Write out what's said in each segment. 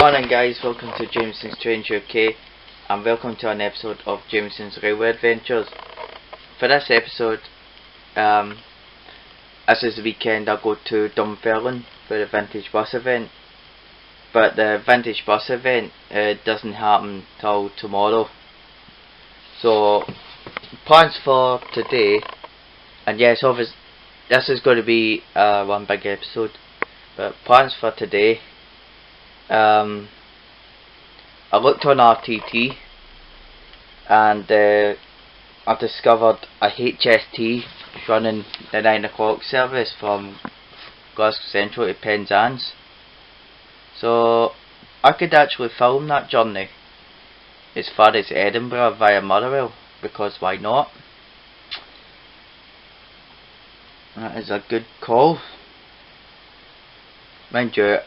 Morning guys, welcome to Jameson's Strange UK and welcome to an episode of Jamieson's Railway Adventures. For this episode, this is the weekend I go to Dunfermline for the Vintage Bus event. But the Vintage Bus event doesn't happen till tomorrow. So, plans for today, and yes, obviously this is going to be one big episode, but plans for today. I looked on RTT and I discovered a HST running the 9 o'clock service from Glasgow Central to Penzance. So I could actually film that journey as far as Edinburgh via Motherwell, because why not? That is a good call. Mind you,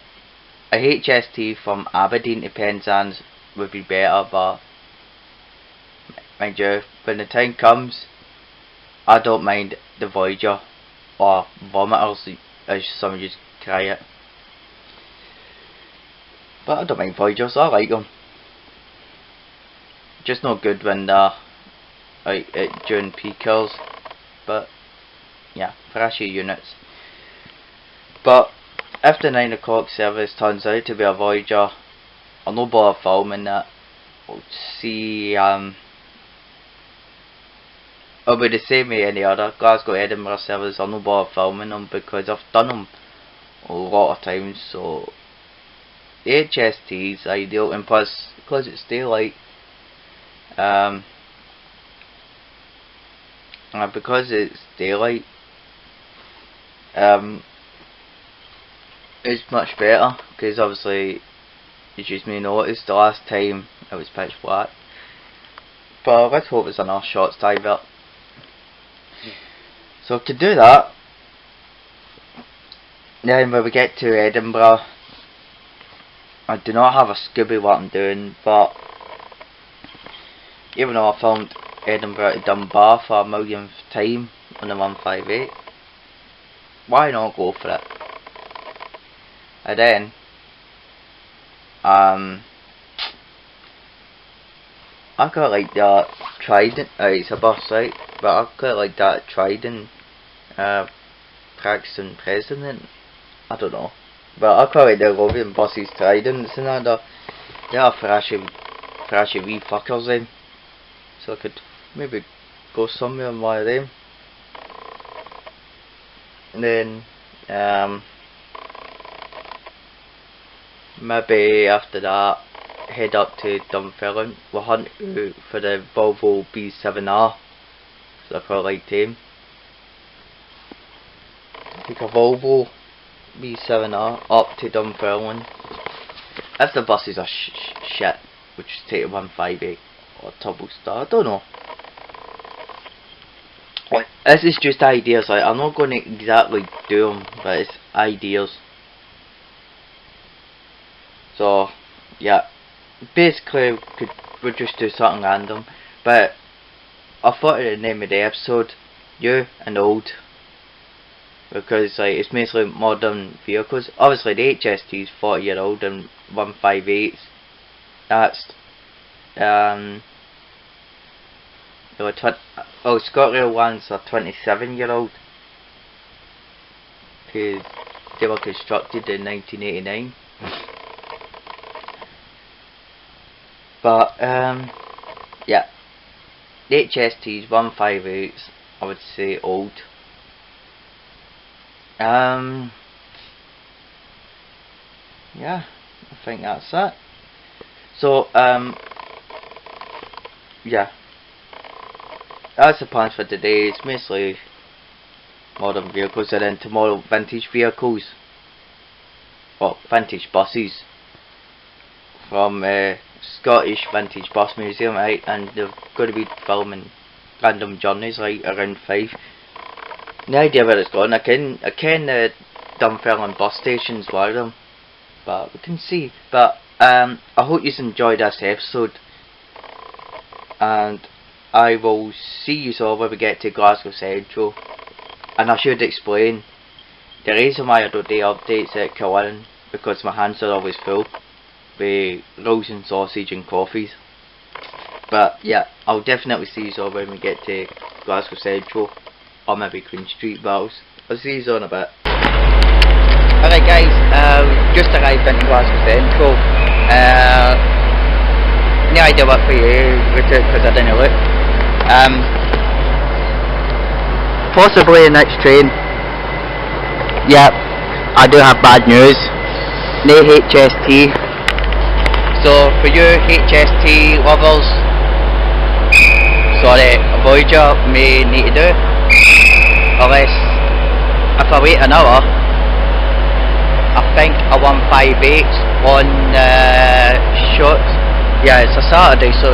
a HST from Aberdeen to Penzance would be better, but mind you, when the time comes, I don't mind the Voyager or Vomiters, as some of you cry it. But I don't mind Voyagers, I like them. Just not good when they're like during peak hours, but yeah, flashy units. But if the 9 o'clock service turns out to be a Voyager, I'll no bother filming that. We'll see. It'll be the same with any other Glasgow Edinburgh service. I'll no bother filming them because I've done them a lot of times. So the HST is ideal, and plus because it's daylight, it's much better, because obviously, as you may notice, the last time it was pitch black. But let's hope it's enough shots to divert. So to do that, then when we get to Edinburgh, I do not have a Scooby what I'm doing, but even though I filmed Edinburgh to Dunbar for a millionth time on the 158, why not go for it? And then I quite like that Trident. It's a bus, right? But I quite like that Trident Praxton President. I don't know, but I quite like the Lothian buses Tridents and that. They're flashy wee fuckers then. So I could maybe go somewhere on one of them. And then maybe after that head up to Dunfermline. We'll hunt out for the Volvo B7R, so I quite like them. Take a Volvo B7R up to Dunfermline. If the buses are shit, which is take a 158 or Turbo Star, I don't know. This is just ideas, like, I'm not going to exactly do them, but it's ideas. So yeah, basically we'll just do something random, but I thought of the name of the episode, New and Old, because like it's mostly modern vehicles. Obviously the HST is 40-year-old and 158s, that's ScotRail ones are 27-year-old, because they were constructed in 1989. But yeah, the HSTs 158s, I would say old. Yeah, I think that's it. So yeah, that's the plans for today. It's mostly modern vehicles, and then tomorrow vintage vehicles, well, vintage buses from Scottish Vintage Bus Museum, right? And they're going to be filming random journeys, like around 5. No idea where it's going. I ken the Dunfermline bus stations were them, but we can see. But I hope you enjoyed this episode, and I will see you all when we get to Glasgow Central. And I should explain the reason why I don't do updates at Kilwinning, because my hands are always full. with rolls and sausage and coffees. But yeah, I'll definitely see you all when we get to Glasgow Central, or maybe Queen Street battles. I'll see you all in a bit. Alright guys, just arrived into Glasgow Central. No idea what for you with it because I didn't look. Possibly the next train. Yep, I do have bad news. No HST. So for you HST lovers, sorry, a Voyager may need to do. Unless if I wait an hour, I think a 158 on short. Yeah, it's a Saturday, so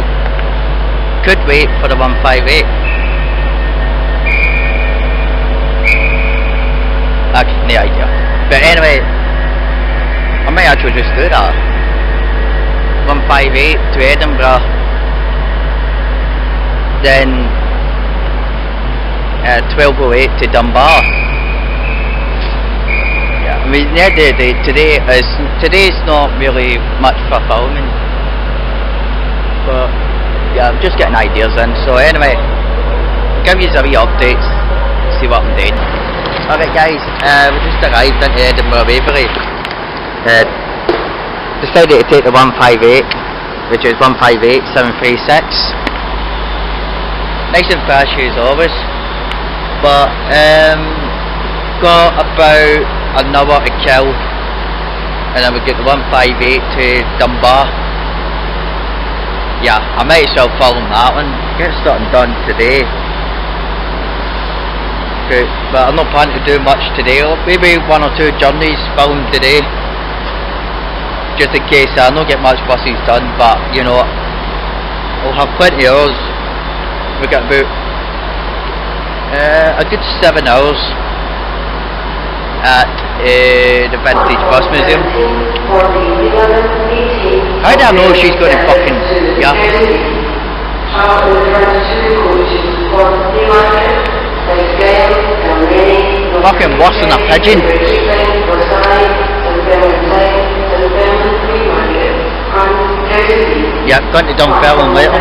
could wait for the 158. Actually, no idea. But anyway, I might actually just do that. 158 to Edinburgh, then 1208 to Dunbar. Yeah, I mean, the end of the day, today's not really much for filming, but yeah, I'm just getting ideas in. So anyway, give you some wee updates, see what I'm doing. Alright guys, we just arrived into Edinburgh Waverley. Decided to take the 158, which is 158 736. Nice and fresh as always, but got about an hour to kill, and then we get the 158 to Dunbar. Yeah, I might as well film that one, get something done today. Okay, but I'm not planning to do much today. Maybe 1 or 2 journeys filmed today, just in case I don't get much buses done. But you know, I'll have plenty of hours. We got about a good 7 hours at the Vintage Bus Museum. How do I know she's going to fucking fucking worse than a pigeon. Yep, going to Dunfermline later.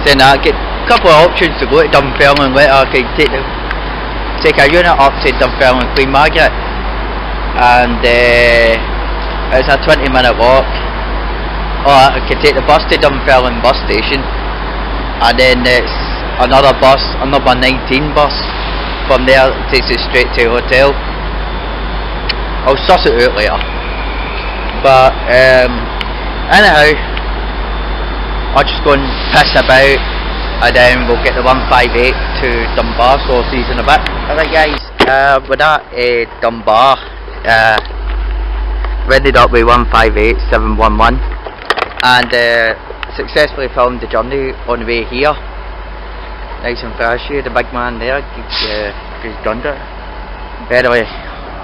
Then I get a couple of options to go to Dunfermline later. I can take a unit up to Dunfermline Queen Margaret, and it's a 20-minute walk. Or I could take the bus to Dunfermline bus station, and then it's another bus, a number 19 bus. From there it takes it straight to the hotel. I'll suss it out later. But anyhow, I'll just go and piss about, and then we'll get the 158 to Dunbar, so I'll see you in a bit. Alright guys, with that Dunbar, we ended up with 158 711, and successfully filmed the journey on the way here. Nice and fresh here, the big man there, he's gunned it. By the way,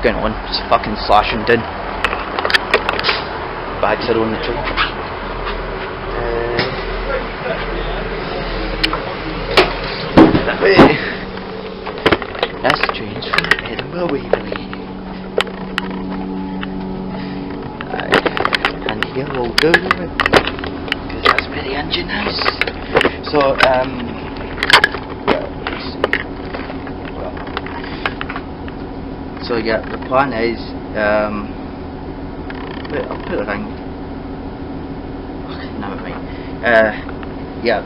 going on, it's fucking slashing down. Bags are on the train. That way. That's the trains from Edinburgh Waverley. And here we'll go, because that's where the engine is. So, so yeah, the plan is, wait, I'll put a ring. Okay, never mind. Yeah.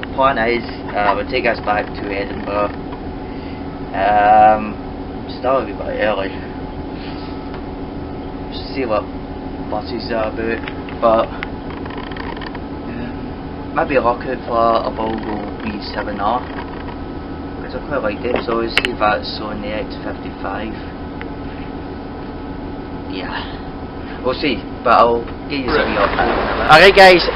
The plan is, we'll take us back to Edinburgh. Still a wee bit early. See what buses are about, but maybe look out for a Volvo B7R. I quite like it, so we'll see if that's on the X55. Yeah, we'll see, but I'll give you some of that. Alright guys,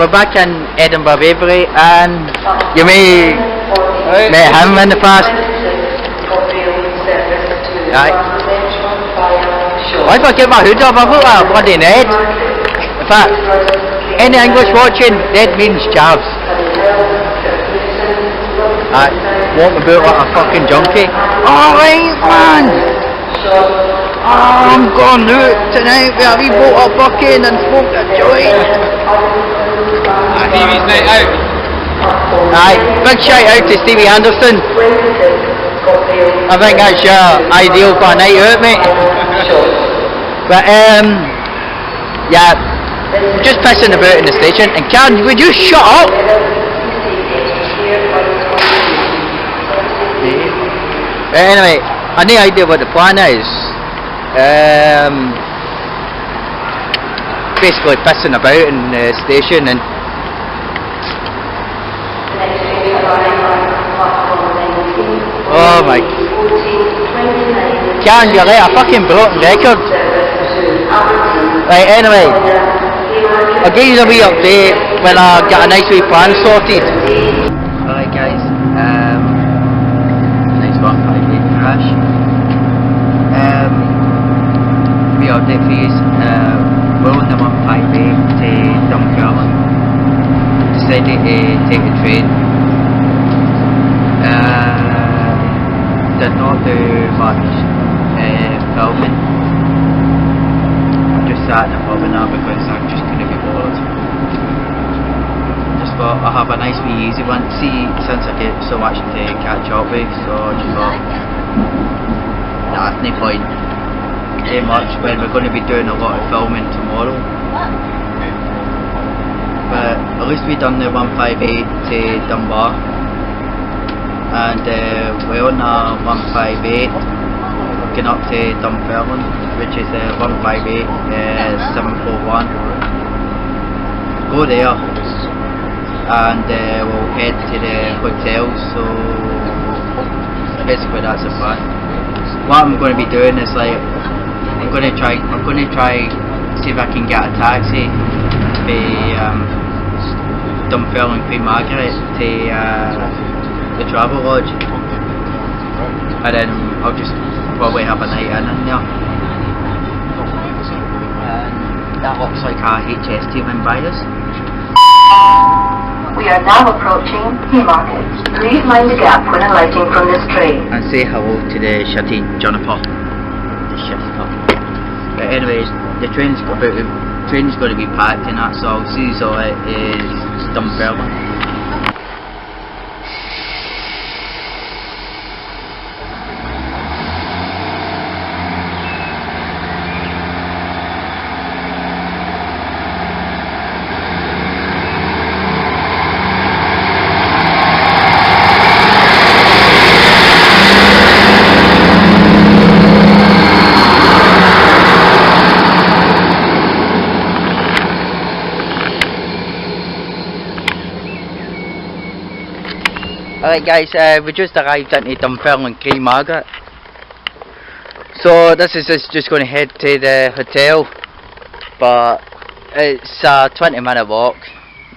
we're back in Edinburgh Waverley, and you may met him in the past. Right. Why do I get my hood up? I've got a bloody Ned. In fact, any English watching, Ned means chavs. walking about like a fucking junkie. Alright man! I'm going out tonight with a wee bottle of bucking and smoke a joint. Stevie's night out. Aye, big shout out to Stevie Anderson. I think that's your ideal for a night out, mate. But yeah, just pissing about in the station. And Karen, would you shut up? Anyway, I have no idea what the plan is. Basically pissing about in the station and oh my, Karen, you're like a fucking broken record. Right, anyway, I'll give you a wee update when I get a nice wee plan sorted. Alright guys, nice 158 crash. Wee update for you, we're on the 158 to Dunfermline. Decided to take the train. Did not do much filming. I just sat in the pub and that because I just couldn't be bothered. Just thought I'll have a nice wee easy one. See, since I get so much to catch up with, so I just thought, nah, no point too much when we're going to be doing a lot of filming tomorrow. But at least we done the 158 to Dunbar. And we're on a 158 going up to Dunfermline, which is 158 741. Go there and we'll head to the hotel. So basically that's the plan. What I'm going to be doing is like I'm going to try see if I can get a taxi to Dunfermline Queen Margaret to the travel lodge, and then I'll just probably have a night in there. And that looks like a HST went by us. We are now approaching Haymarket. Please mind the gap when alighting from this train. And say hello to the shitty Juniper. The shitty pup. But anyways, the train's going to be packed and that, so I'll see you all it is Dunfermline. Alright guys, we just arrived into Dunfermline Queen Margaret. So this is just going to head to the hotel, but it's a 20-minute walk,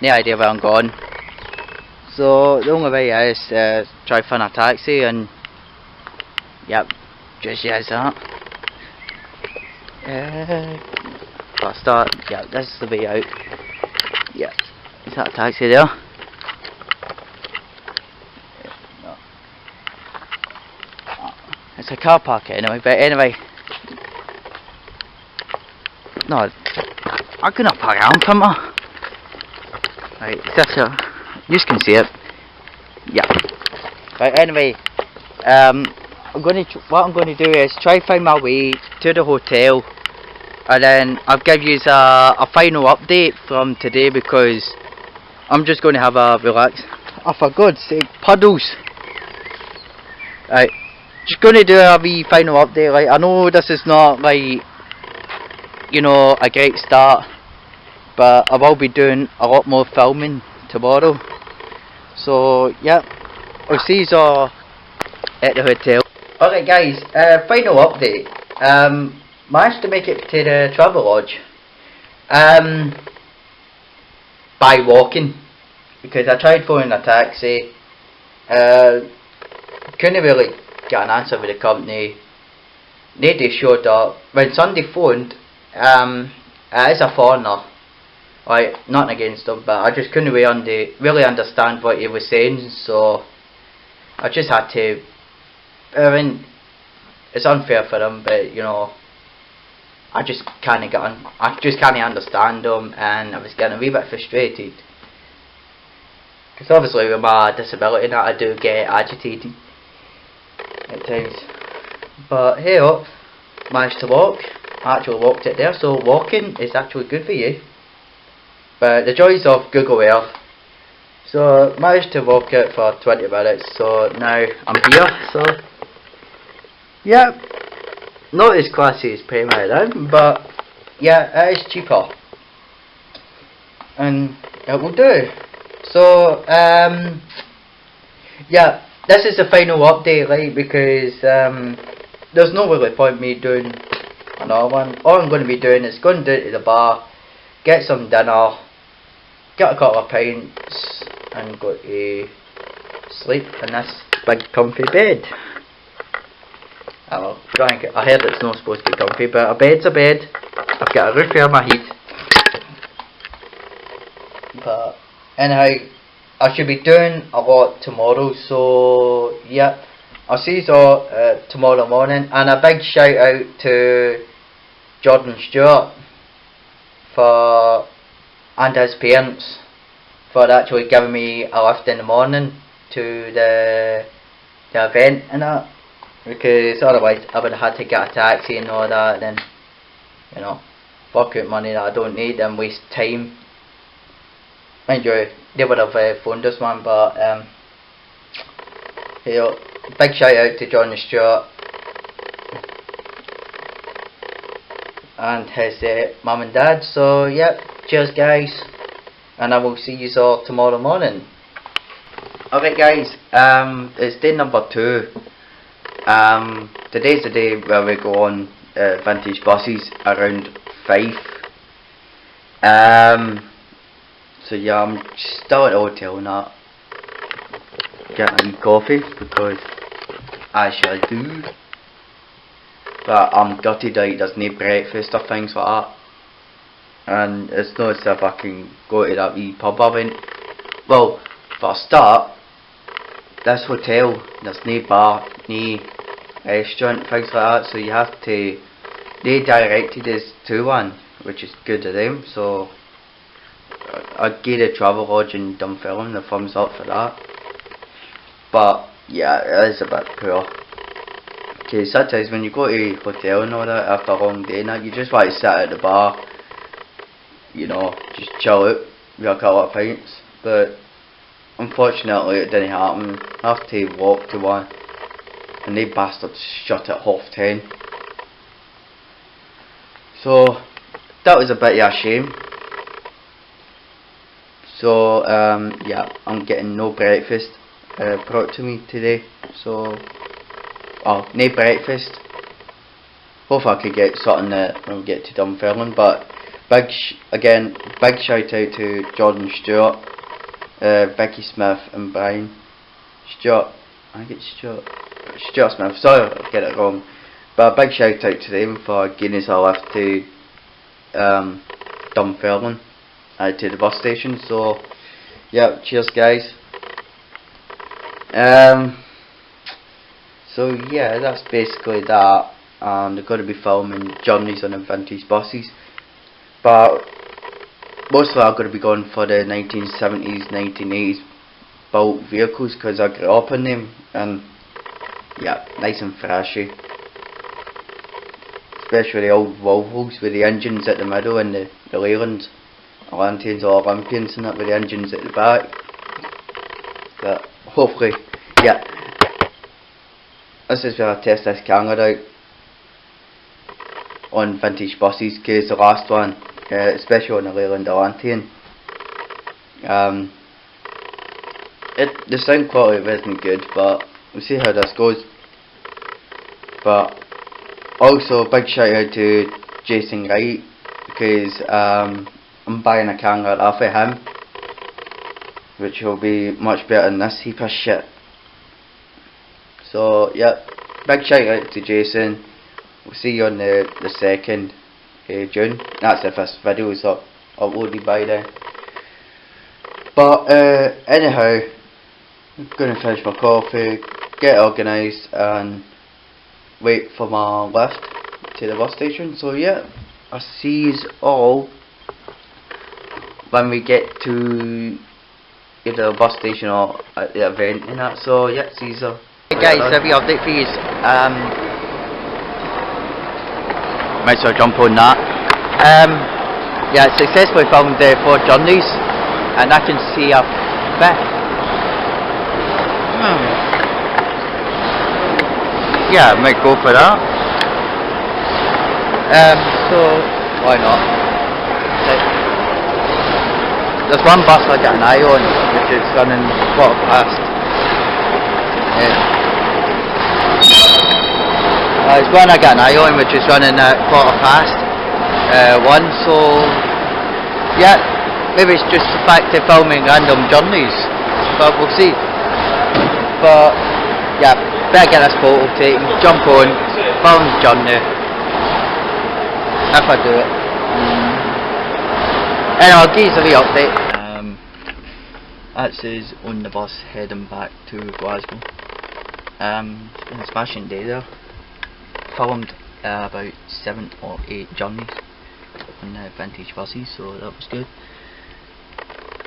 no idea where I'm going. So the only way is try to find a taxi, and yep, just yes that. I'll start, yeah, this is the way out. Yeah, is that a taxi there? It's a car park anyway, but anyway. No, I'm gonna park around, come on. Right, that's a, you can see it. Yeah. Right, anyway, what I'm gonna do is try to find my way to the hotel, and then I'll give you a final update from today, because I'm just gonna have a relax. Oh, for God's sake, puddles. Right. Just gonna do a wee final update. Like, I know this is not like, you know, a great start, but I will be doing a lot more filming tomorrow. So yeah, I'll see you all at the hotel. Alright guys, final update. Managed to make it to the travel lodge by walking, because I tried phoning a taxi, couldn't really get an answer with the company. Nobody showed up. When somebody phoned, it is a foreigner, right, nothing against him, but I just couldn't really understand what he was saying, so I just had to. I mean, it's unfair for them, but you know, I just kind of I just can't understand them, and I was getting a wee bit frustrated. Because obviously with my disability now, I do get agitated at times. But hey up, managed to walk. I actually walked it there, so walking is actually good for you. But the joys of Google Earth. So managed to walk it for 20 minutes, so now I'm here, so yeah, not as classy as Premier then, but yeah, it is cheaper. And it will do. So yeah, this is the final update, like, because there's no really point me doing another one. All I'm going to be doing is going down to the bar, get some dinner, get a couple of pints, and go to sleep in this big comfy bed. I heard it's not supposed to be comfy, but a bed's a bed. I've got a roof over my head. But anyhow, I should be doing a lot tomorrow, so yeah, I'll see you all tomorrow morning. And a big shout out to Jordan Stewart and his parents for actually giving me a lift in the morning to the event and that, because otherwise I would have had to get a taxi and all that, then, you know, fork out money that I don't need and waste time. Mind you, they would have phoned us, man, but you know, big shout out to John Stewart and his mum and dad. So yep, cheers guys, and I will see you all tomorrow morning. Alright guys, it's day number 2. Today's the day where we go on vintage buses around 5. So yeah, I'm still at the hotel now, getting coffee because I shall do. But I'm gutted that he doesn't need breakfast or things like that. And it's not as if I can go to that wee pub I went. Well, for a start, this hotel, there's no bar, no restaurant, things like that, so you have to, they directed us to one, which is good of them, so I gave the travel lodge in Dunfermline the thumbs up for that. But yeah, it is a bit poor. Okay, sometimes when you go to a hotel and all that after a long day now, you just want to sit at the bar, you know, just chill out with a couple of pints, but unfortunately it didn't happen. I have to walk to one, and they bastards shut at 10:30. So that was a bit of a shame. So yeah, I'm getting no breakfast brought to me today. So no breakfast. Hopefully I could get something when we get to Dunfermline. But big shout out to Jordan Stewart, Vicky Smith and Brian Stewart. I think it's Stuart Smith. Sorry if I get it wrong. But a big shout out to them for giving us a lift to Dunfermline, to the bus station. So yeah, cheers guys. So yeah, that's basically that. They're going to be filming journeys on the vintage buses, but most of it are going to be going for the 1970s, 1980s built vehicles, because I grew up in them, and yeah, nice and flashy. Especially the old Volvos with the engines at the middle and the Leylands, Atlanteans or Olympians and that with the engines at the back. But hopefully, yeah, this is where I test this camera out on vintage buses, because the last one, especially on the Leyland Atlantean, the sound quality isn't good, but we'll see how this goes. But also big shout out to Jason Wright, because I'm buying a camera off of him, which will be much better than this heap of shit. So yeah, big shout out to Jason. We'll see you on the 2nd June. That's if this video is uploaded by then. But anyhow, I'm gonna finish my coffee, get organised and wait for my lift to the bus station. So yeah, I'll see you all when we get to either the bus station or at the event and that. So yeah, see you all. Hey guys, every update for you. Might as well jump on that. Yeah, successfully filmed 4 journeys, and I can see a 5th. Yeah, I might go for that. So why not? There's one bus I got an eye on, which is running quarter past. There's one I got an eye on, which is running at quarter past 1. So yeah, maybe it's just the fact of filming random journeys, but we'll see. But yeah, better get this photo taken, jump on, film the journey, if I do it. Anyway, I'll give you a wee update. That says on the bus heading back to Glasgow. It's been a smashing day there. Filmed about 7 or 8 journeys on the vintage buses, so that was good.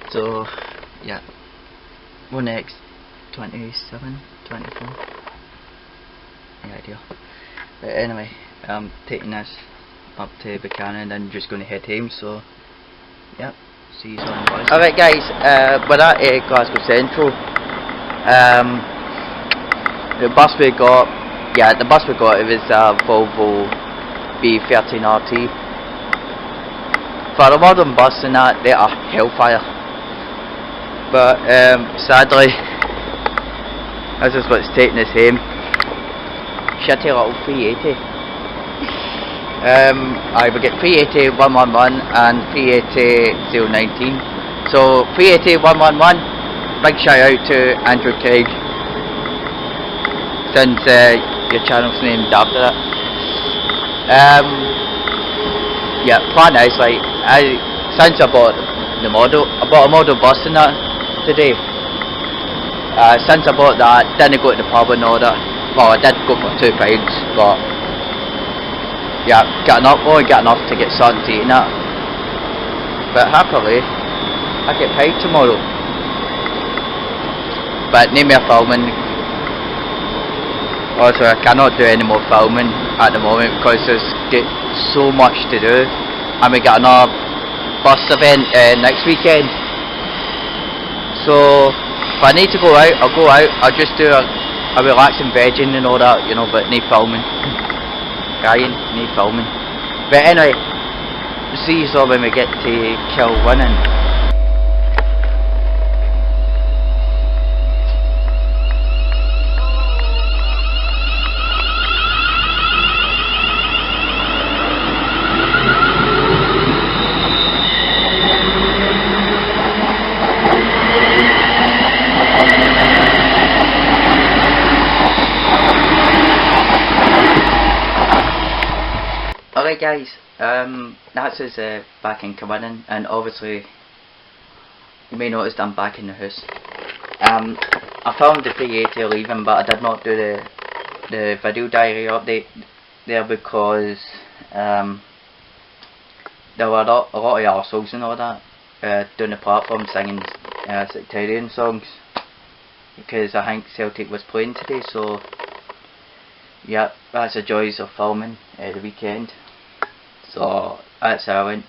So yeah, what next? 27, 24? No idea. But anyway, I'm taking this up to Buchanan and then just going to head home, so yeah, see you soon guys. Alright guys, we're at Glasgow Central. The bus we got, it was a Volvo B13RT. For a modern bus and that, they are hellfire. But sadly, this is what's taking us home. Shitty little 380. We get 380 111 and 380 019. So 380 111, big shout out to Andrew Craig, since your channel's named after that. Yeah, plan is like, since I bought a model bus and that today. Since I bought that, didn't go to the pub and all that. Well, I did go for £2, but yeah, only got enough to get something to eat and that. But happily, I get paid tomorrow. But name me a filming. Also, I cannot do any more filming at the moment because there's so much to do, and we got another bus event next weekend. So if I need to go out, I'll go out. I'll just do a relaxing vegging and all that, you know, but no filming. Crying, no filming. But anyway, see you all when we get to Kilwinning. Alright guys, that's us back in Kilwinning, and obviously you may notice I'm back in the house. I filmed the 380 leaving, but I did not do the video diary update there because there were a lot of arseholes and all that down the platform singing sectarian songs, because I think Celtic was playing today. So yeah, that's the joys of filming the weekend. So that's how I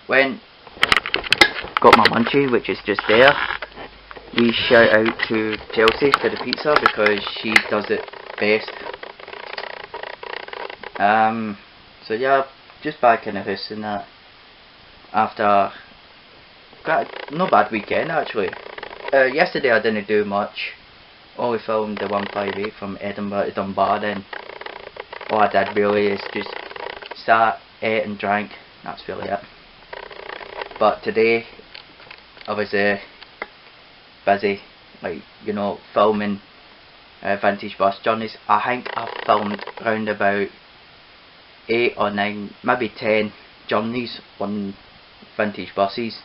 went, got my munchie, which is just there. We shout out to Chelsea for the pizza because she does it best. So yeah, just back in the house and that after no bad weekend actually. Yesterday I didn't do much. Only filmed the 158 from Edinburgh to Dunbar, and all I did really is just sat, ate and drank. That's really it. But today I was busy, like, you know, filming vintage bus journeys. I think I filmed around about 8 or 9, maybe 10 journeys on vintage buses.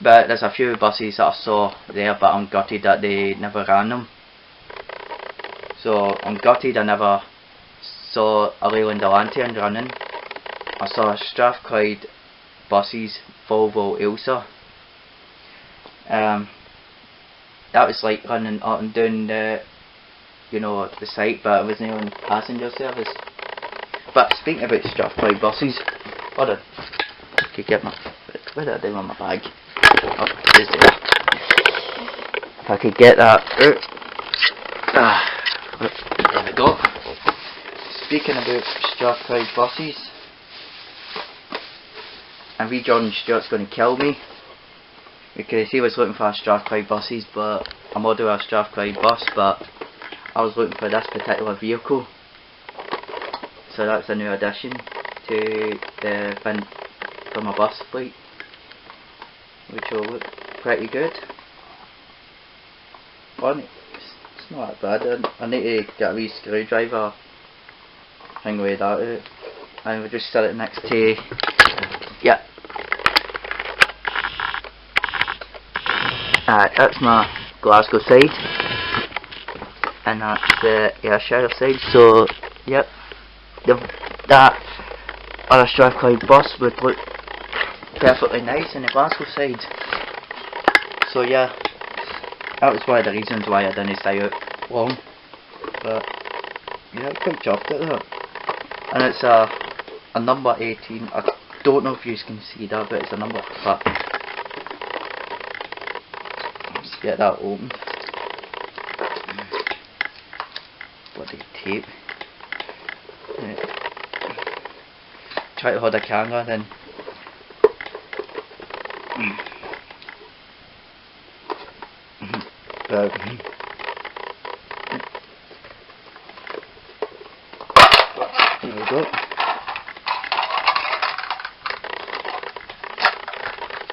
But there's a few buses that I saw there, but I'm gutted that they never ran them. So I'm gutted I never saw a Leyland Atlantean running. I saw Strathclyde buses, Volvo Ilsa. That was like running up and down the, you know, the site, but it wasn't on passenger service. But speaking about Strathclyde buses, hold on, I could get my, where did I do on my bag? Oh, it's there. If I could get that out. There we go. Speaking about Strathclyde buses, and wee John Stewart's going to kill me because he was looking for Strathclyde buses, but a model of Strathclyde bus, but I was looking for this particular vehicle. So that's a new addition to the bin for my bus fleet, which will look pretty good. It's not that bad. I need to get a wee screwdriver thing with that out, and we'll just set it next to, yeah. That's my Glasgow side, and that's the Ayrshire side. So yep, that other Strathclyde bus would look perfectly nice in the Glasgow side. So yeah, that was one of the reasons why I didn't stay out long. But yeah, I'm quite chuffed at that. And it's a number 18. I don't know if you can see that, but it's a number. But let's get that open. Bloody tape. Yeah. Try to hold the camera then. But there we go.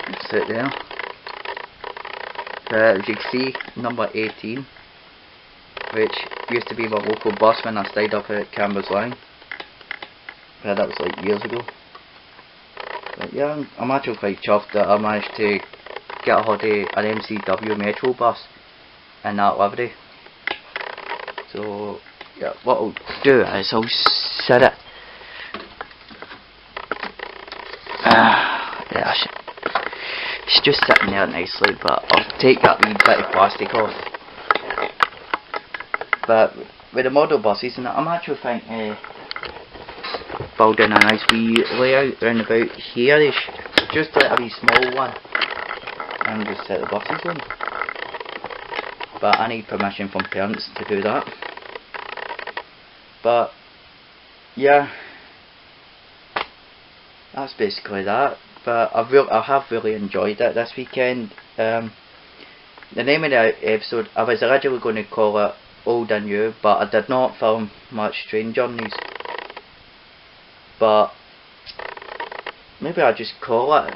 That's it there. As you can see, number 18, which used to be my local bus when I stayed up at Dunfermline. That was like years ago. But yeah, I'm actually quite chuffed that I managed to get a hold of an MCW Metro bus in that livery. So yeah, what I'll do is I'll set it. Yeah, it's just sitting there nicely, but I'll take that wee bit of plastic off. But with the model buses, and I'm actually thinking building a nice wee layout round about here-ish, just like a wee small one, and just set the buses in. But I need permission from parents to do that. But yeah, that's basically that. But I have really enjoyed it this weekend. The name of the episode, I was originally going to call it Old and New, but I did not film much train journeys. But maybe I'll just call it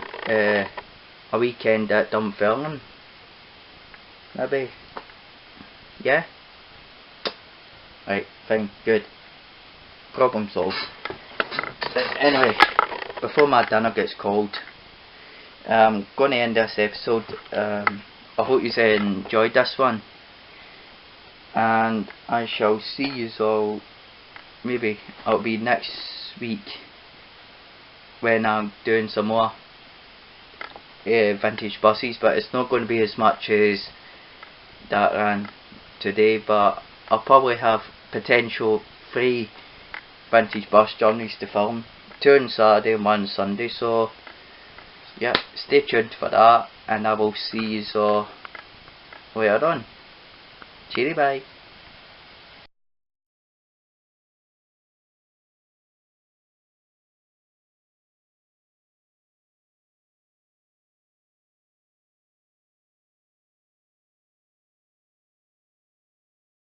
a weekend at Dunfermline. Maybe. Yeah? Right, fine, good. Problem solved. But anyway, before my dinner gets cold, I'm going to end this episode. I hope you enjoyed this one. And I shall see you all, maybe it'll be next week when I'm doing some more vintage buses, but it's not going to be as much as that ran today, but I'll probably have potential 3 vintage bus journeys to film, 2 on Saturday and 1 on Sunday. So yeah, stay tuned for that, and I will see you all later on. Cheery bye.